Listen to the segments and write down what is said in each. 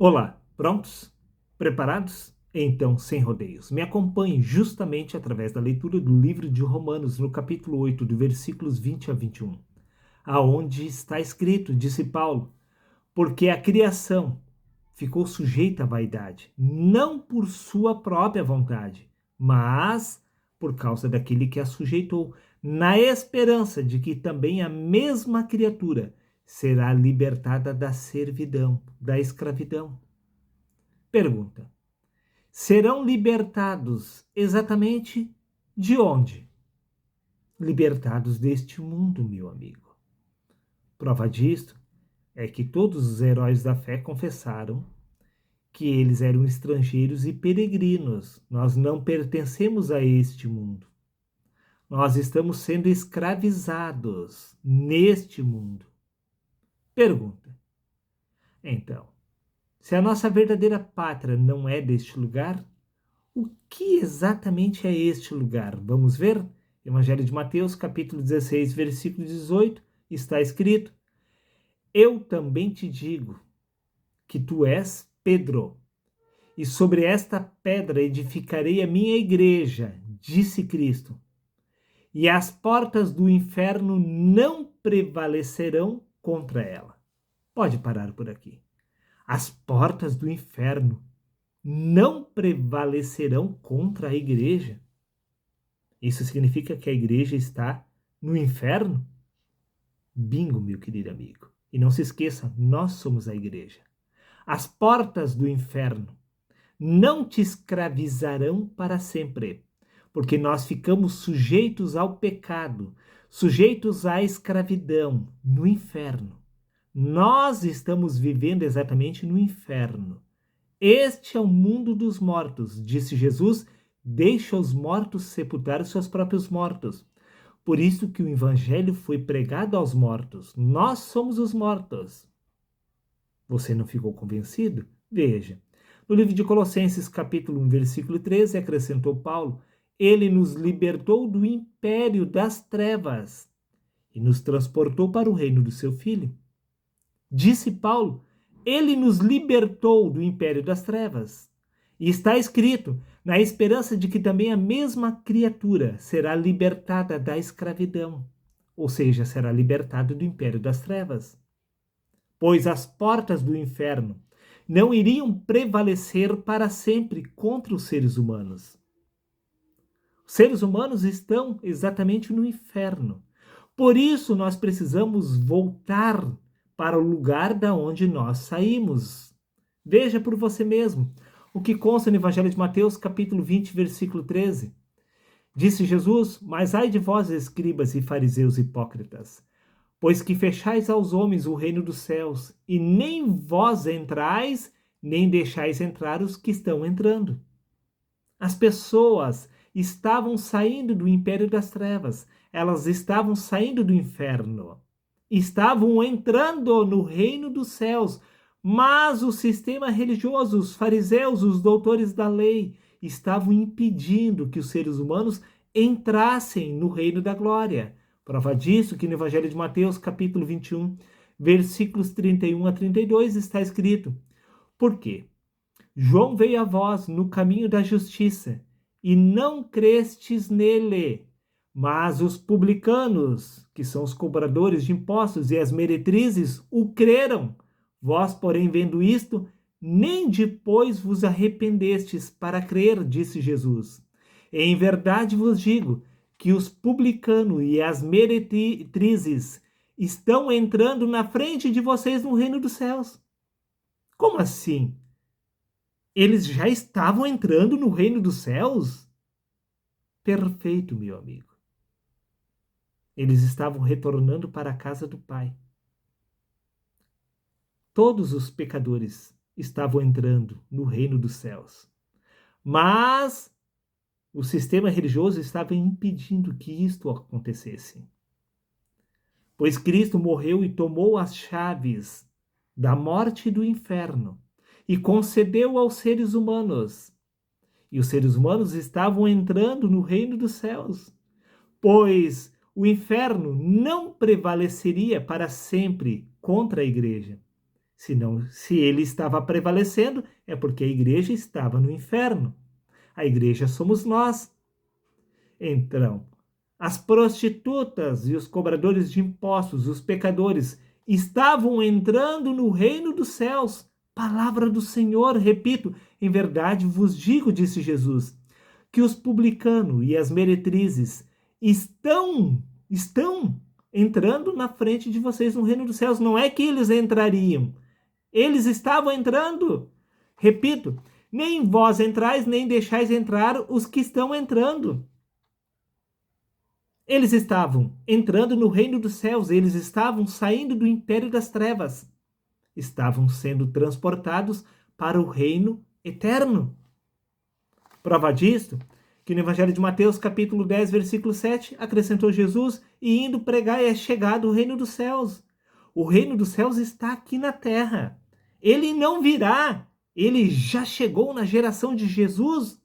Olá, prontos? Preparados? Então, sem rodeios, me acompanhe justamente através da leitura do livro de Romanos, no capítulo 8, de versículos 20 a 21, aonde está escrito, disse Paulo, porque a criação ficou sujeita à vaidade, não por sua própria vontade, mas por causa daquele que a sujeitou, na esperança de que também a mesma criatura será libertada da servidão, da escravidão. Pergunta: serão libertados exatamente de onde? Libertados deste mundo, meu amigo. Prova disto é que todos os heróis da fé confessaram que eles eram estrangeiros e peregrinos. Nós não pertencemos a este mundo. Nós estamos sendo escravizados neste mundo. Pergunta: então, se a nossa verdadeira pátria não é deste lugar, o que exatamente é este lugar? Vamos ver? Evangelho de Mateus, capítulo 16, versículo 18, está escrito: eu também te digo que tu és Pedro, e sobre esta pedra edificarei a minha igreja, disse Cristo, e as portas do inferno não prevalecerão contra ela. Pode parar por aqui. As portas do inferno não prevalecerão contra a igreja. Isso significa que a igreja está no inferno? Bingo, meu querido amigo. E não se esqueça, nós somos a igreja. As portas do inferno não te escravizarão para sempre, porque nós ficamos sujeitos ao pecado, sujeitos à escravidão no inferno. Nós estamos vivendo exatamente no inferno. Este é o mundo dos mortos, disse Jesus, deixa os mortos sepultar os seus próprios mortos. Por isso que o evangelho foi pregado aos mortos. Nós somos os mortos. Você não ficou convencido? Veja. No livro de Colossenses, capítulo 1, versículo 13, acrescentou Paulo, ele nos libertou do império das trevas e nos transportou para o reino do seu Filho. Disse Paulo, ele nos libertou do império das trevas. E está escrito, na esperança de que também a mesma criatura será libertada da escravidão, ou seja, será libertada do império das trevas. Pois as portas do inferno não iriam prevalecer para sempre contra os seres humanos. Os seres humanos estão exatamente no inferno. Por isso nós precisamos voltar para o lugar da onde nós saímos. Veja por você mesmo o que consta no Evangelho de Mateus, capítulo 20, versículo 13. Disse Jesus, mas ai de vós, escribas e fariseus hipócritas, pois que fechais aos homens o reino dos céus, e nem vós entrais, nem deixais entrar os que estão entrando. As pessoas estavam saindo do império das trevas, elas estavam saindo do inferno, estavam entrando no reino dos céus, mas o sistema religioso, os fariseus, os doutores da lei, estavam impedindo que os seres humanos entrassem no reino da glória. Prova disso que no Evangelho de Mateus, capítulo 21, versículos 31 a 32, está escrito: por quê? João veio a vós no caminho da justiça, e não crestes nele. Mas os publicanos, que são os cobradores de impostos, e as meretrizes, o creram. Vós, porém, vendo isto, nem depois vos arrependestes para crer, disse Jesus. Em verdade vos digo que os publicanos e as meretrizes estão entrando na frente de vocês no reino dos céus. Como assim? Eles já estavam entrando no reino dos céus? Perfeito, meu amigo. Eles estavam retornando para a casa do Pai. Todos os pecadores estavam entrando no reino dos céus. Mas o sistema religioso estava impedindo que isto acontecesse. Pois Cristo morreu e tomou as chaves da morte e do inferno e concedeu aos seres humanos. E os seres humanos estavam entrando no reino dos céus, pois o inferno não prevaleceria para sempre contra a igreja. Senão, se ele estava prevalecendo, é porque a igreja estava no inferno. A igreja somos nós. Então, as prostitutas e os cobradores de impostos, os pecadores, estavam entrando no reino dos céus. Palavra do Senhor, repito, em verdade vos digo, disse Jesus, que os publicanos e as meretrizes estão entrando na frente de vocês no reino dos céus. Não é que eles entrariam, eles estavam entrando. Repito, nem vós entrais, nem deixais entrar os que estão entrando. Eles estavam entrando no reino dos céus, eles estavam saindo do império das trevas, estavam sendo transportados para o reino eterno. Prova disto, que no Evangelho de Mateus, capítulo 10, versículo 7, acrescentou Jesus, e indo pregar é chegado o reino dos céus. O reino dos céus está aqui na terra. Ele não virá, ele já chegou na geração de Jesus.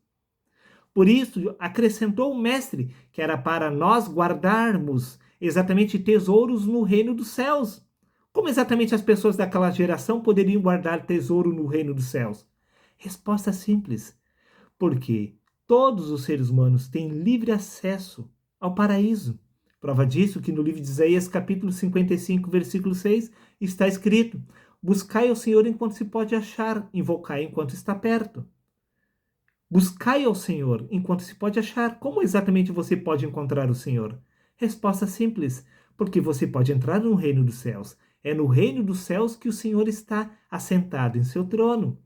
Por isso, acrescentou o mestre, que era para nós guardarmos exatamente tesouros no reino dos céus. Como exatamente as pessoas daquela geração poderiam guardar tesouro no reino dos céus? Resposta simples. Porque todos os seres humanos têm livre acesso ao paraíso. Prova disso que no livro de Isaías, capítulo 55, versículo 6, está escrito: buscai ao Senhor enquanto se pode achar, invocai enquanto está perto. Buscai ao Senhor enquanto se pode achar. Como exatamente você pode encontrar o Senhor? Resposta simples, porque você pode entrar no reino dos céus. É no reino dos céus que o Senhor está assentado em seu trono.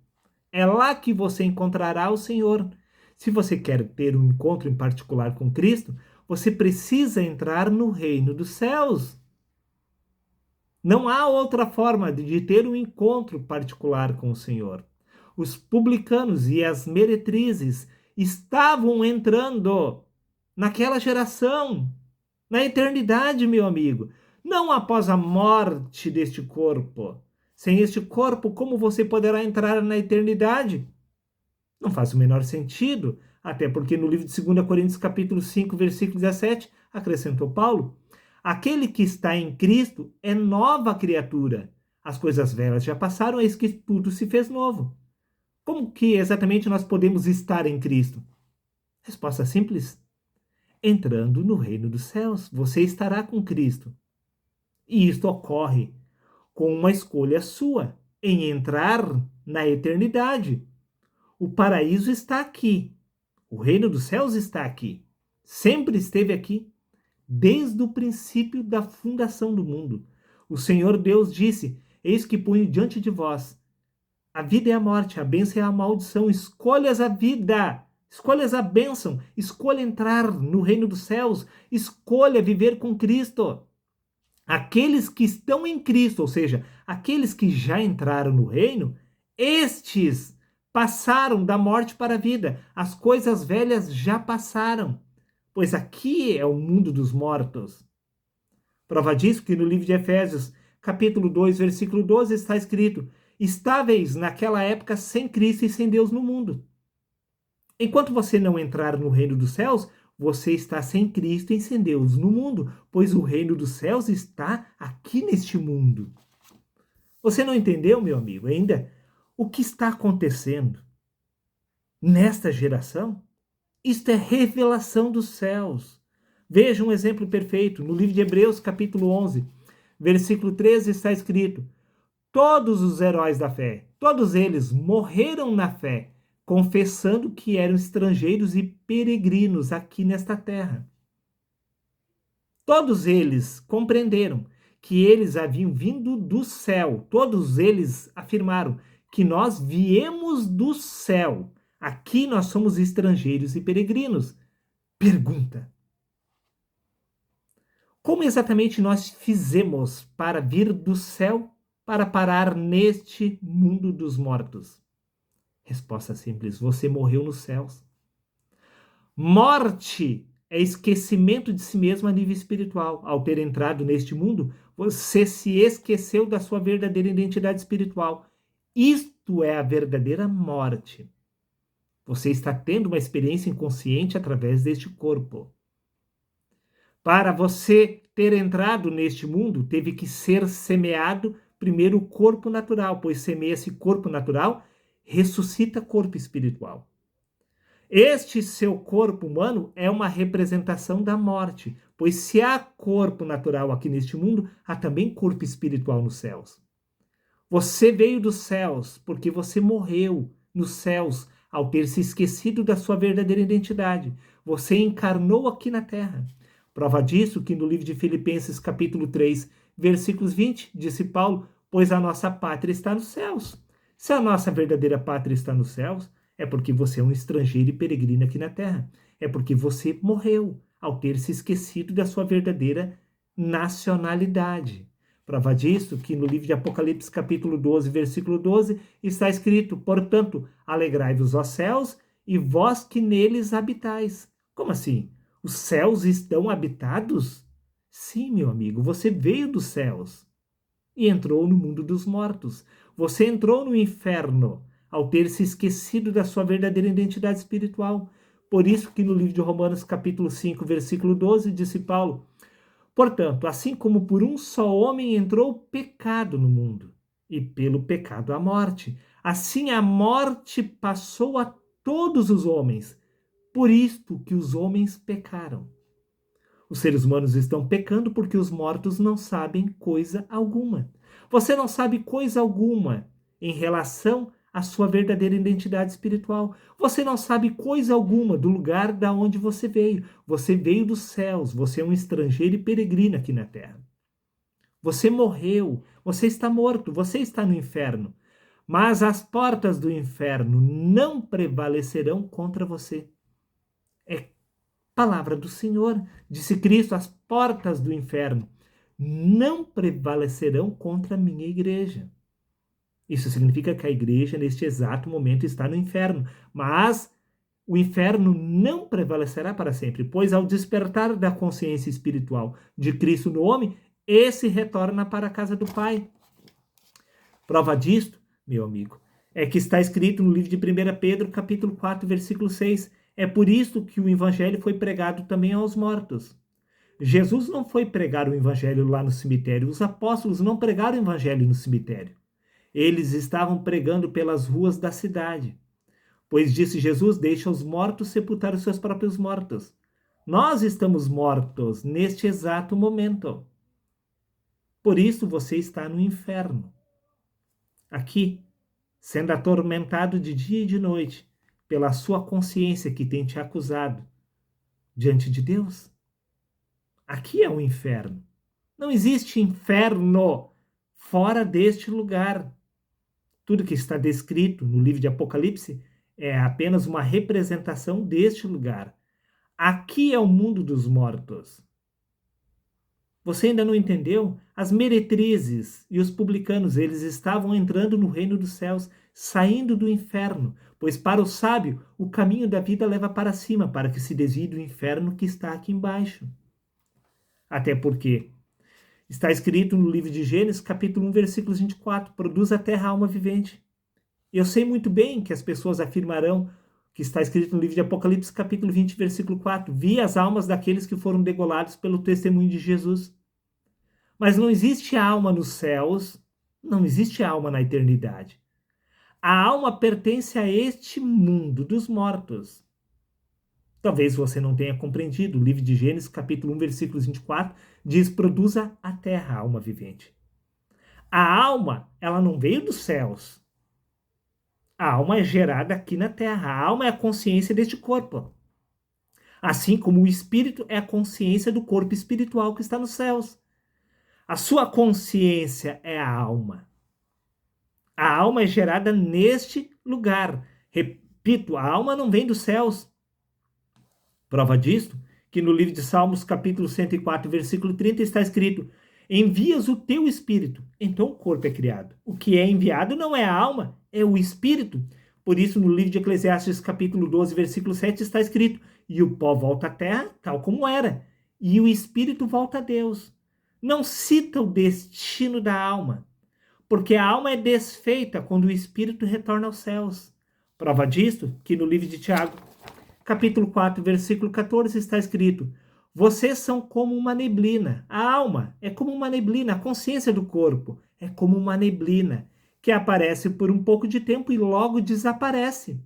É lá que você encontrará o Senhor. Se você quer ter um encontro em particular com Cristo, você precisa entrar no reino dos céus. Não há outra forma de ter um encontro particular com o Senhor. Os publicanos e as meretrizes estavam entrando naquela geração, na eternidade, meu amigo, não após a morte deste corpo. Sem este corpo, como você poderá entrar na eternidade? Não faz o menor sentido, até porque no livro de 2 Coríntios, capítulo 5, versículo 17, acrescentou Paulo, aquele que está em Cristo é nova criatura. As coisas velhas já passaram, eis que tudo se fez novo. Como que exatamente nós podemos estar em Cristo? Resposta simples. Entrando no reino dos céus, você estará com Cristo. E isto ocorre com uma escolha sua em entrar na eternidade. O paraíso está aqui. O reino dos céus está aqui. Sempre esteve aqui. Desde o princípio da fundação do mundo. O Senhor Deus disse, eis que ponho diante de vós a vida e a morte, a bênção e a maldição. Escolhas a vida, escolhas a bênção, escolha entrar no reino dos céus, escolha viver com Cristo. Aqueles que estão em Cristo, ou seja, aqueles que já entraram no reino, estes passaram da morte para a vida. As coisas velhas já passaram, pois aqui é o mundo dos mortos. Prova disso que no livro de Efésios, capítulo 2, versículo 12, está escrito: estáveis naquela época sem Cristo e sem Deus no mundo. Enquanto você não entrar no reino dos céus, você está sem Cristo e sem Deus no mundo, pois o reino dos céus está aqui neste mundo. Você não entendeu, meu amigo, ainda o que está acontecendo nesta geração? Isto é revelação dos céus. Veja um exemplo perfeito. No livro de Hebreus, capítulo 11, versículo 13, está escrito: todos os heróis da fé, todos eles morreram na fé, confessando que eram estrangeiros e peregrinos aqui nesta terra. Todos eles compreenderam que eles haviam vindo do céu. Todos eles afirmaram que nós viemos do céu. Aqui nós somos estrangeiros e peregrinos. Pergunta: como exatamente nós fizemos para vir do céu para parar neste mundo dos mortos? Resposta simples: você morreu nos céus. Morte é esquecimento de si mesmo a nível espiritual. Ao ter entrado neste mundo, você se esqueceu da sua verdadeira identidade espiritual. Isto é a verdadeira morte. Você está tendo uma experiência inconsciente através deste corpo. Para você ter entrado neste mundo, teve que ser semeado primeiro o corpo natural, pois semeia-se corpo natural, ressuscita corpo espiritual. Este seu corpo humano é uma representação da morte, pois se há corpo natural aqui neste mundo, há também corpo espiritual nos céus. Você veio dos céus porque você morreu nos céus ao ter se esquecido da sua verdadeira identidade. Você encarnou aqui na terra. Prova disso que no livro de Filipenses, capítulo 3, versículos 20, disse Paulo, pois a nossa pátria está nos céus. Se a nossa verdadeira pátria está nos céus, é porque você é um estrangeiro e peregrino aqui na terra. É porque você morreu ao ter se esquecido da sua verdadeira nacionalidade. Prova disso que no livro de Apocalipse, capítulo 12, versículo 12, está escrito, portanto, alegrai-vos, ó céus, e vós que neles habitais. Como assim? Os céus estão habitados? Sim, meu amigo, você veio dos céus e entrou no mundo dos mortos. Você entrou no inferno ao ter se esquecido da sua verdadeira identidade espiritual. Por isso que no livro de Romanos, capítulo 5, versículo 12, disse Paulo, portanto, assim como por um só homem entrou o pecado no mundo, e pelo pecado a morte, assim a morte passou a todos os homens, por isto que os homens pecaram. Os seres humanos estão pecando porque os mortos não sabem coisa alguma. Você não sabe coisa alguma em relação à sua verdadeira identidade espiritual. Você não sabe coisa alguma do lugar da onde você veio. Você veio dos céus. Você é um estrangeiro e peregrino aqui na terra. Você morreu. Você está morto. Você está no inferno. Mas as portas do inferno não prevalecerão contra você. É palavra do Senhor, disse Cristo, as portas do inferno não prevalecerão contra a minha igreja. Isso significa que a igreja, neste exato momento, está no inferno, mas o inferno não prevalecerá para sempre, pois ao despertar da consciência espiritual de Cristo no homem, esse retorna para a casa do Pai. Prova disto, meu amigo, é que está escrito no livro de 1 Pedro, capítulo 4, versículo 6, é por isso que o evangelho foi pregado também aos mortos. Jesus não foi pregar o evangelho lá no cemitério. Os apóstolos não pregaram o evangelho no cemitério. Eles estavam pregando pelas ruas da cidade. Pois disse Jesus, deixa os mortos sepultar os seus próprios mortos. Nós estamos mortos neste exato momento. Por isso você está no inferno. Aqui, sendo atormentado de dia e de noite, pela sua consciência que tem te acusado diante de Deus. Aqui é o inferno. Não existe inferno fora deste lugar. Tudo que está descrito no livro de Apocalipse é apenas uma representação deste lugar. Aqui é o mundo dos mortos. Você ainda não entendeu? As meretrizes e os publicanos, eles estavam entrando no reino dos céus, saindo do inferno, pois para o sábio o caminho da vida leva para cima, para que se desvie do inferno que está aqui embaixo. Até porque está escrito no livro de Gênesis, capítulo 1, versículo 24, produz a terra alma vivente. Eu sei muito bem que as pessoas afirmarão que está escrito no livro de Apocalipse, capítulo 20, versículo 4, vi as almas daqueles que foram degolados pelo testemunho de Jesus. Mas não existe alma nos céus, não existe alma na eternidade. A alma pertence a este mundo dos mortos. Talvez você não tenha compreendido. O livro de Gênesis, capítulo 1, versículo 24, diz, produza a terra a alma vivente. A alma, ela não veio dos céus. A alma é gerada aqui na terra. A alma é a consciência deste corpo. Assim como o espírito é a consciência do corpo espiritual que está nos céus. A sua consciência é a alma. A alma é gerada neste lugar. Repito, a alma não vem dos céus. Prova disto, que no livro de Salmos, capítulo 104, versículo 30, está escrito, envias o teu espírito, então o corpo é criado. O que é enviado não é a alma, é o espírito. Por isso, no livro de Eclesiastes, capítulo 12, versículo 7, está escrito, e o pó volta à terra, tal como era, e o espírito volta a Deus. Não cita o destino da alma, porque a alma é desfeita quando o espírito retorna aos céus. Prova disto, que no livro de Tiago, capítulo 4, versículo 14, está escrito, vocês são como uma neblina. A alma é como uma neblina, a consciência do corpo é como uma neblina que aparece por um pouco de tempo e logo desaparece.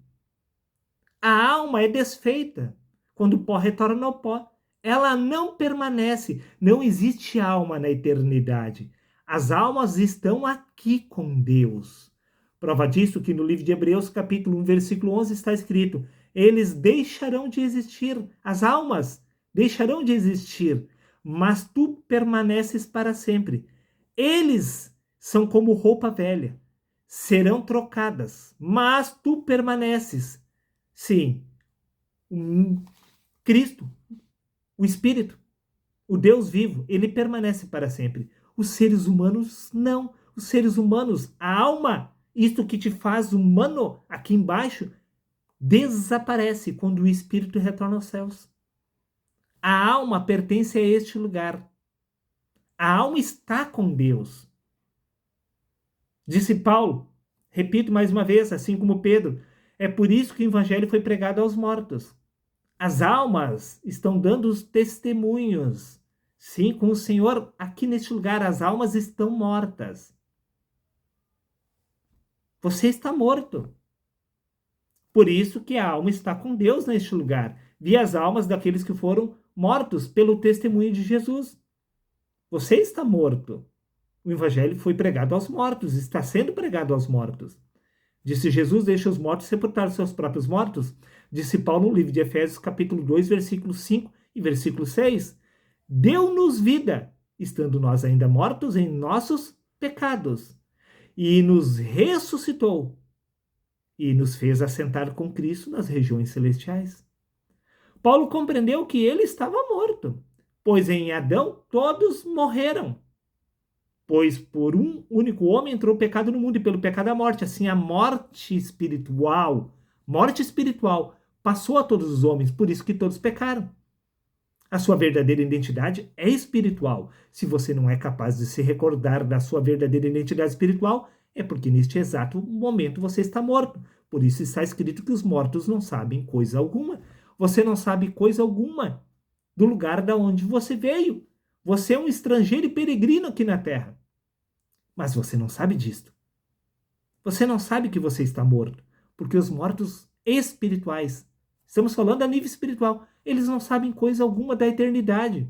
A alma é desfeita quando o pó retorna ao pó. Ela não permanece. Não existe alma na eternidade. As almas estão aqui com Deus. Prova disso que no livro de Hebreus, capítulo 1, versículo 11, está escrito: eles deixarão de existir, as almas deixarão de existir, mas tu permaneces para sempre. Eles são como roupa velha, serão trocadas, mas tu permaneces. Sim, Cristo, o Espírito, o Deus vivo, ele permanece para sempre. Os seres humanos, não. Os seres humanos, a alma, isto que te faz humano aqui embaixo, desaparece quando o Espírito retorna aos céus. A alma pertence a este lugar. A alma está com Deus. Disse Paulo, repito mais uma vez, assim como Pedro, é por isso que o evangelho foi pregado aos mortos. As almas estão dando os testemunhos. Sim, com o Senhor aqui neste lugar, as almas estão mortas. Você está morto. Por isso que a alma está com Deus neste lugar. Vi as almas daqueles que foram mortos pelo testemunho de Jesus. Você está morto. O evangelho foi pregado aos mortos, está sendo pregado aos mortos. Disse Jesus: deixa os mortos sepultar os seus próprios mortos. Disse Paulo no livro de Efésios, capítulo 2, versículo 5 e versículo 6. Deu-nos vida, estando nós ainda mortos em nossos pecados, e nos ressuscitou, e nos fez assentar com Cristo nas regiões celestiais. Paulo compreendeu que ele estava morto, pois em Adão todos morreram. Pois por um único homem entrou o pecado no mundo, e pelo pecado a morte. Assim, a morte espiritual passou a todos os homens, por isso que todos pecaram. A sua verdadeira identidade é espiritual. Se você não é capaz de se recordar da sua verdadeira identidade espiritual, é porque neste exato momento você está morto. Por isso está escrito que os mortos não sabem coisa alguma. Você não sabe coisa alguma do lugar da onde você veio. Você é um estrangeiro e peregrino aqui na terra. Mas você não sabe disto. Você não sabe que você está morto, porque os mortos espirituais, estamos falando a nível espiritual, eles não sabem coisa alguma da eternidade.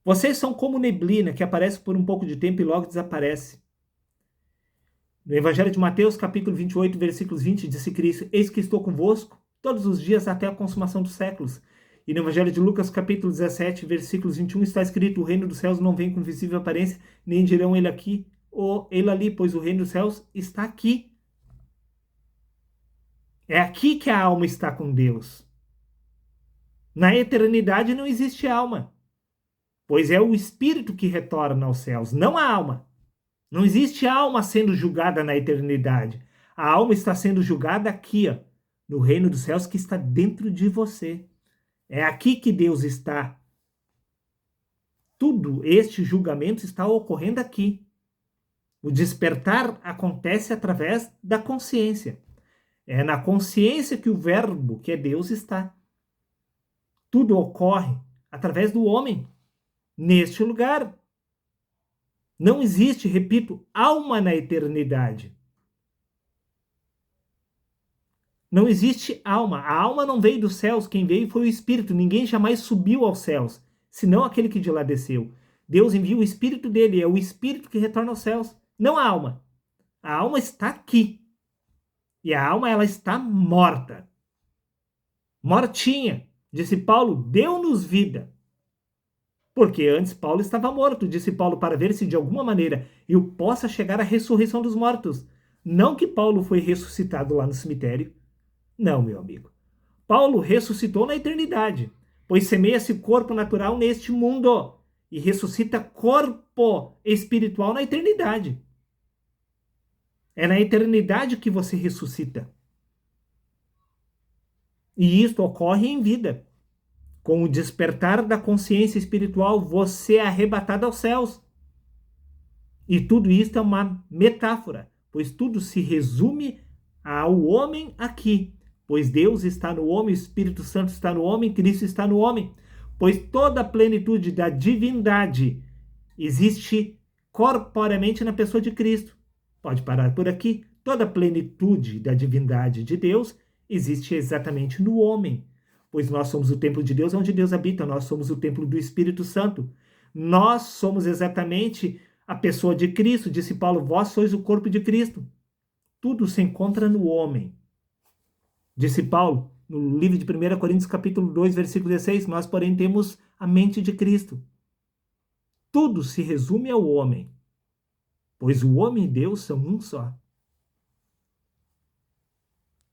Vocês são como neblina que aparece por um pouco de tempo e logo desaparece. No Evangelho de Mateus, capítulo 28, versículos 20, disse Cristo: eis que estou convosco todos os dias até a consumação dos séculos. E no Evangelho de Lucas, capítulo 17, versículos 21, está escrito: o reino dos céus não vem com visível aparência, nem dirão ele aqui ou ele ali, pois o reino dos céus está aqui. É aqui que a alma está com Deus. Na eternidade não existe alma, pois é o Espírito que retorna aos céus, não a alma. Não existe alma sendo julgada na eternidade. A alma está sendo julgada aqui, ó, no reino dos céus que está dentro de você. É aqui que Deus está. Tudo este julgamento está ocorrendo aqui. O despertar acontece através da consciência. É na consciência que o verbo, que é Deus, está. Tudo ocorre através do homem, neste lugar. Não existe, repito, alma na eternidade. Não existe alma. A alma não veio dos céus, quem veio foi o Espírito. Ninguém jamais subiu aos céus, senão aquele que de lá desceu. Deus envia o Espírito dele, é o Espírito que retorna aos céus, não a alma. A alma está aqui. E a alma, ela está morta. Mortinha. Disse Paulo: deu-nos vida. Porque antes Paulo estava morto, disse Paulo, para ver se de alguma maneira eu possa chegar à ressurreição dos mortos. Não que Paulo foi ressuscitado lá no cemitério. Não, meu amigo. Paulo ressuscitou na eternidade, pois semeia-se corpo natural neste mundo e ressuscita corpo espiritual na eternidade. É na eternidade que você ressuscita. E isto ocorre em vida. Com o despertar da consciência espiritual, você é arrebatado aos céus. E tudo isso é uma metáfora, pois tudo se resume ao homem aqui. Pois Deus está no homem, o Espírito Santo está no homem, Cristo está no homem. pois toda a plenitude da divindade existe corporeamente na pessoa de Cristo. Pode parar por aqui. Toda a plenitude da divindade de Deus existe exatamente no homem, pois nós somos o templo de Deus, onde Deus habita, nós somos o templo do Espírito Santo. Nós somos exatamente a pessoa de Cristo, disse Paulo, vós sois o corpo de Cristo. Tudo se encontra no homem. Disse Paulo, no livro de 1 Coríntios, capítulo 2, versículo 16, nós, porém, temos a mente de Cristo. Tudo se resume ao homem, pois o homem e Deus são um só.